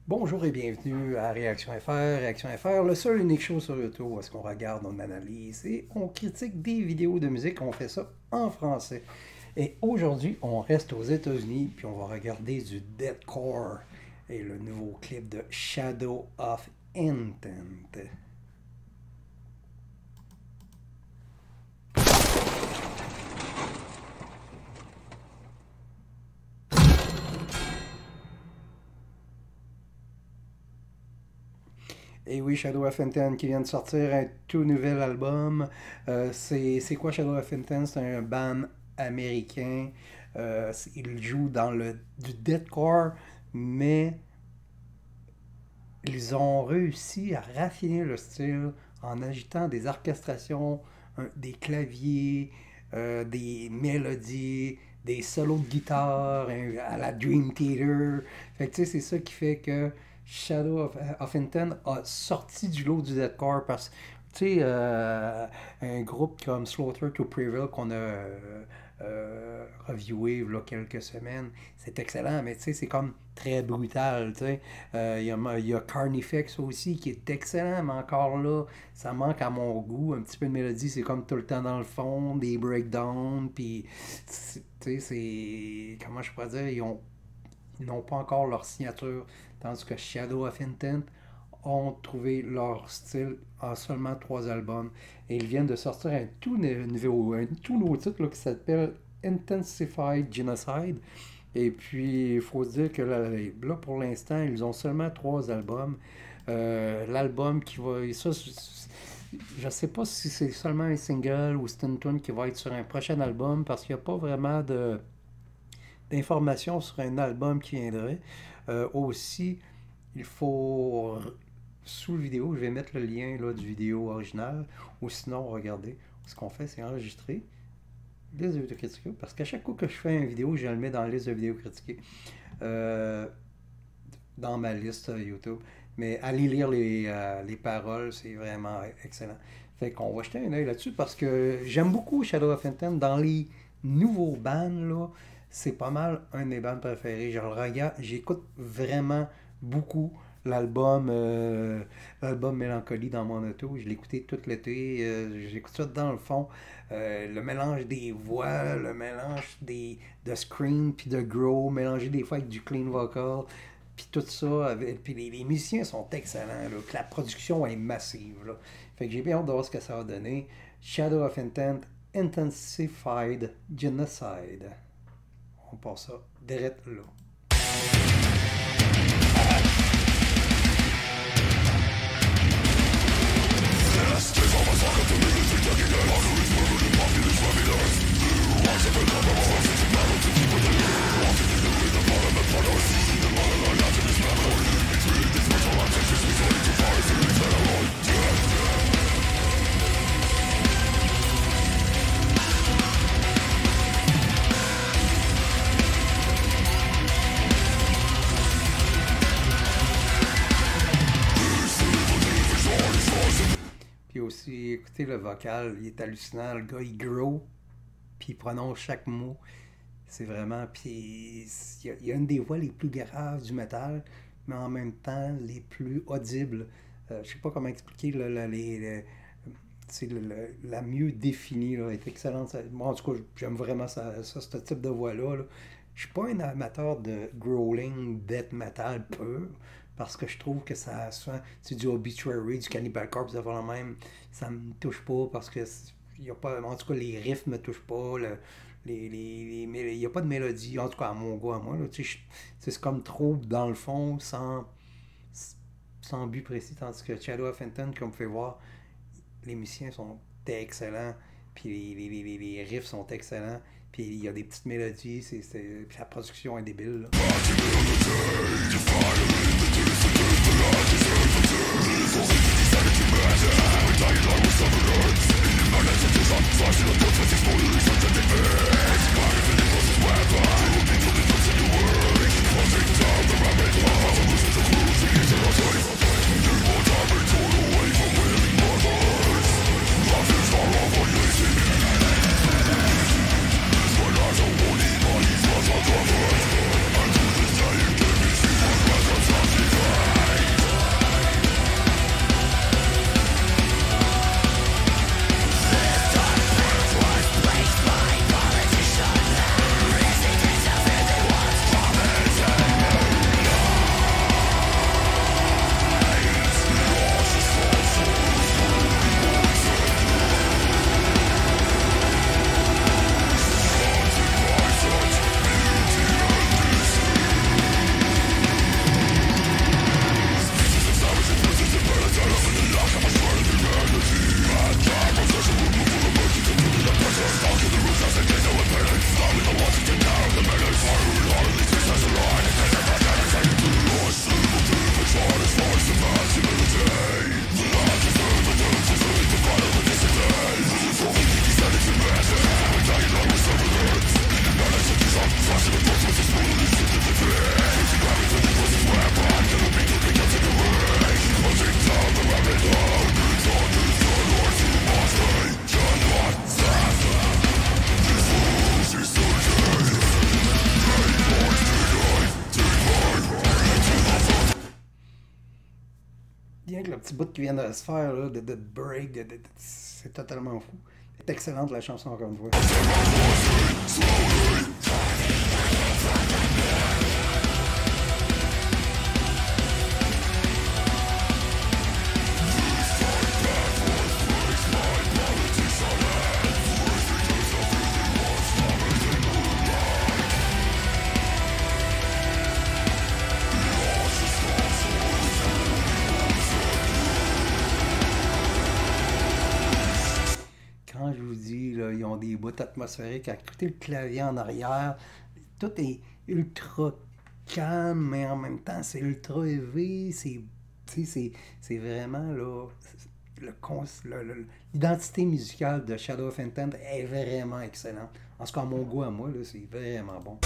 Bonjour et bienvenue à Réaction FR. Réaction FR, le seul unique show sur YouTube où est-ce qu'on regarde, on analyse et on critique des vidéos de musique. On fait ça en français. Et aujourd'hui, on reste aux États-Unis puis on va regarder du deathcore et le nouveau clip de Shadow of Intent. Et oui, Shadow of Intent qui vient de sortir un tout nouvel album. C'est quoi Shadow of Intent? C'est un band américain. Il joue dans du deathcore, mais ils ont réussi à raffiner le style en agitant des orchestrations, des claviers, des mélodies, des solos de guitare à la Dream Theater. Fait que tu sais, c'est ça qui fait que Shadow of Intent a sorti du lot du deathcore parce que tu sais, un groupe comme Slaughter to Prevail qu'on a reviewé il y a quelques semaines, c'est excellent, mais tu sais, c'est comme très brutal, tu sais. Il y a Carnifex aussi qui est excellent, mais encore là, ça manque à mon goût. Un petit peu de mélodie, c'est comme tout le temps dans le fond, des breakdowns, puis tu sais, c'est. Comment je pourrais dire, ils n'ont pas encore leur signature, tandis que Shadow of Intent ont trouvé leur style en seulement 3 albums. Et ils viennent de sortir un tout nouveau titre là, qui s'appelle Intensified Genocide. Et puis, il faut se dire que là, pour l'instant, ils ont seulement 3 albums. L'album qui va. Je ne sais pas si c'est seulement un single ou c'est une tune qui va être sur un prochain album parce qu'il n'y a pas vraiment d'informations sur un album qui viendrait. Aussi, il faut sous la vidéo, je vais mettre le lien là, du vidéo original, ou sinon, regardez, ce qu'on fait, c'est enregistrer liste de vidéos critiquées, parce qu'à chaque coup que je fais une vidéo, je le mets dans la liste de vidéos critiquées, euh, dans ma liste YouTube. Mais allez lire les paroles, c'est vraiment excellent. Fait qu'on va jeter un œil là-dessus, parce que j'aime beaucoup Shadow of Intent. Dans les nouveaux bands, là, c'est pas mal un des bands préférés. Je le regarde, j'écoute vraiment beaucoup l'album l'album Mélancolie dans mon auto. Je l'ai écouté tout l'été. J'écoute ça dans le fond. Le mélange des voix, le mélange de scream puis de grow, mélangé des fois avec du clean vocal. Puis tout ça, puis les musiciens sont excellents. Là, que la production est massive. Là. Fait que j'ai bien hâte de voir ce que ça va donner. Shadow of Intent, Intensified Genocide. On passe ça direct là. Puis aussi, écoutez le vocal, il est hallucinant. Le gars, il grow, puis il prononce chaque mot. C'est vraiment. Puis il y a une des voix les plus graves du métal, mais en même temps les plus audibles. Je sais pas comment expliquer la mieux définie là, est excellente. Moi, en tout cas, j'aime vraiment ce type de voix-là. Là. Je suis pas un amateur de growling death metal pur, parce que je trouve que c'est du Obituary, du Cannibal Corpse, d'avoir la même. Ça me touche pas parce que y a pas, en tout cas, les riffs me touchent pas. Il n'y a pas de mélodie, en tout cas à mon goût, à moi. Là, c'est comme trop dans le fond, sans but précis. Tandis que Shadow of Intent, comme vous pouvez voir, les musiciens sont excellents, puis les riffs sont excellents, puis il y a des petites mélodies, puis la production est débile. Là. Bien que le petit bout qui vient de se faire, là, de break, c'est totalement fou. C'est excellente la chanson, encore une fois. Quand je vous dis, là, ils ont des bouts atmosphériques, à écouter le clavier en arrière, tout est ultra calme, mais en même temps, c'est ultra élevé, c'est vraiment, là, l'identité musicale de Shadow of Intent est vraiment excellente. En tout cas, à mon goût à moi, là, c'est vraiment bon.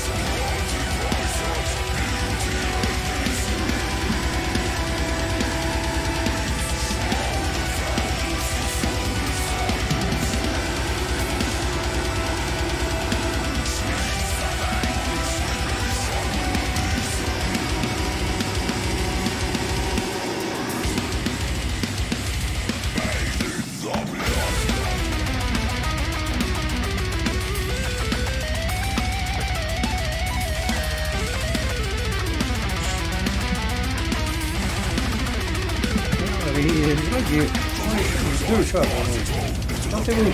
Deux shots, chantez-vous.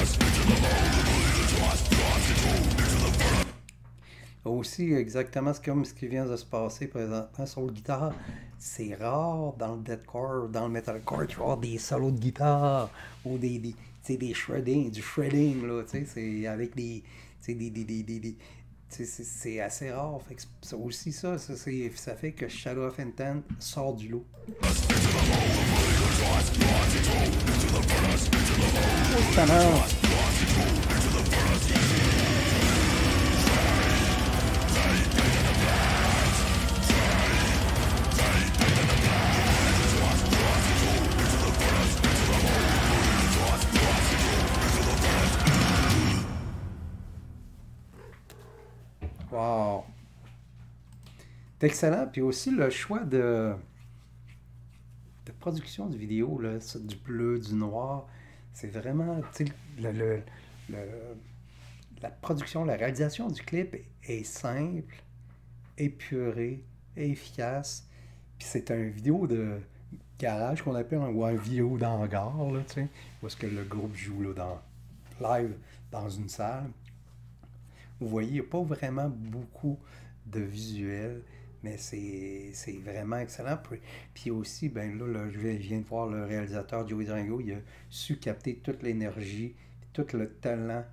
Aussi, exactement comme ce qui vient de se passer présentement sur le guitare. C'est rare dans le deathcore, dans le metalcore, tu vas avoir des solos de guitare ou des shredding, du shredding, là, tu sais, c'est avec c'est assez rare. Fait que c'est aussi ça fait que Shadow of Intent sort du lot. Wow! C'est excellent. Puis aussi le choix de production de vidéo, là, du bleu, du noir, c'est vraiment, tu sais, la production, la réalisation du clip est simple, épurée, efficace. Puis c'est un vidéo de garage qu'on appelle, ou un vidéo d'hangar, là, tu sais, où est-ce que le groupe joue là, live dans une salle. Vous voyez, il n'y a pas vraiment beaucoup de visuels, mais c'est vraiment excellent. Puis aussi, ben là, je viens de voir le réalisateur Joey Django, il a su capter toute l'énergie, tout le talent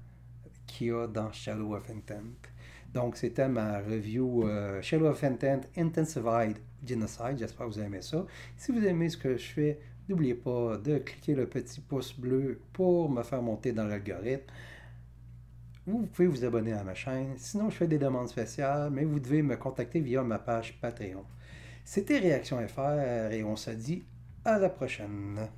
qu'il y a dans Shadow of Intent. Donc, c'était ma review Shadow of Intent Intensified Genocide. J'espère que vous aimez ça. Si vous aimez ce que je fais, n'oubliez pas de cliquer le petit pouce bleu pour me faire monter dans l'algorithme. Vous pouvez vous abonner à ma chaîne. Sinon, je fais des demandes spéciales, mais vous devez me contacter via ma page Patreon. C'était Réaction FR et on se dit à la prochaine.